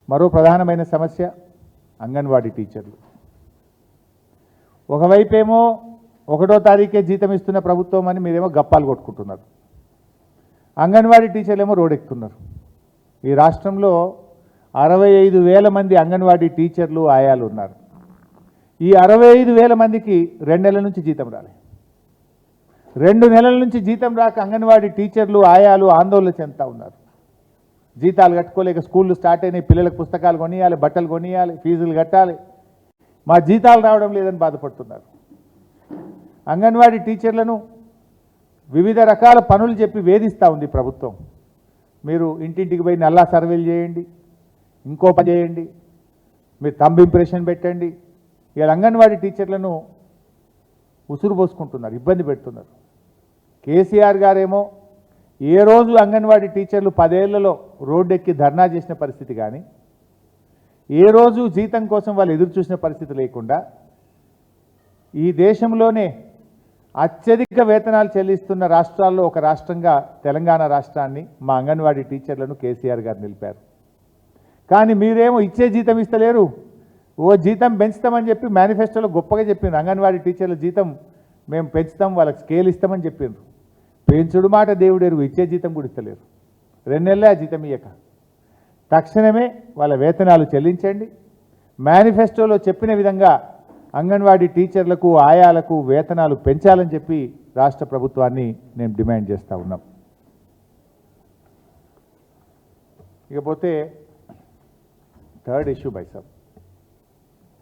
మరో ప్రధానమైన సమస్య అంగన్వాడీ టీచర్లు. ఒకవైపేమో 1వ తారీఖే జీతం ఇస్తున్న ప్రభుత్వం అని మీరేమో గప్పాలు కొట్టుకుంటున్నారు. అంగన్వాడీ టీచర్లేమో రోడ్డెక్కుతున్నారు. ఈ రాష్ట్రంలో 65,000 మంది అంగన్వాడీ టీచర్లు ఆయాలు ఉన్నారు. ఈ 65,000 మందికి 2 నెలల నుంచి జీతం రాలేదు. 2 నెలల నుంచి జీతం రాక అంగన్వాడీ టీచర్లు ఆయాలు ఆందోళన చెందుతూ ఉన్నారు. జీతాలు కట్టుకోలేక స్కూళ్ళు స్టార్ట్ అయినాయి, పిల్లలకు పుస్తకాలు కొనియాలి, బట్టలు కొనియాలి, ఫీజులు కట్టాలి, మా జీతాలు రావడం లేదని బాధపడుతున్నారు. అంగన్వాడీ టీచర్లను వివిధ రకాల పనులు చెప్పి వేధిస్తూ ఉంది ప్రభుత్వం. మీరు ఇంటింటికి పోయి నల్లా సర్వేలు చేయండి, ఇంకో పని చేయండి, మీరు థంబ్ ఇంప్రెషన్ పెట్టండి. ఇలా అంగన్వాడీ టీచర్లను ఉసురు పోసుకుంటున్నారు, ఇబ్బంది పెడుతున్నారు. కేసీఆర్ గారేమో ఏ రోజు అంగన్వాడీ టీచర్లు 10 ఏళ్లలో రోడ్డెక్కి ధర్నా చేసిన పరిస్థితి కానీ, ఏ రోజు జీతం కోసం వాళ్ళు ఎదురు చూసిన పరిస్థితి లేకుండా ఈ దేశంలోనే అత్యధిక వేతనాలు చెల్లిస్తున్న రాష్ట్రాల్లో ఒక రాష్ట్రంగా తెలంగాణ రాష్ట్రాన్ని మా అంగన్వాడీ టీచర్లను కేసీఆర్ గారు నిలిపారు. కానీ మీరేమో ఇచ్చే జీతం ఇస్తలేరు. ఓ జీతం పెంచుతామని చెప్పి మేనిఫెస్టోలో గొప్పగా చెప్పిండ్రు. అంగన్వాడీ టీచర్ల జీతం మేము పెంచుతాం, వాళ్ళకి స్కేల్ ఇస్తామని చెప్పిండ్రు. పెంచుడు మాట దేవుడేరు, ఇచ్చే జీతం కూడా ఇస్తలేరు. 2 నెలలే ఆ జీతం ఇయ్యక. తక్షణమే వాళ్ళ వేతనాలు చెల్లించండి. మేనిఫెస్టోలో చెప్పిన విధంగా అంగన్వాడీ టీచర్లకు ఆయాలకు వేతనాలు పెంచాలని చెప్పి రాష్ట్ర ప్రభుత్వాన్ని నేను డిమాండ్ చేస్తూ ఉన్నాం. ఇకపోతే థర్డ్ ఇష్యూ బై సాబ్,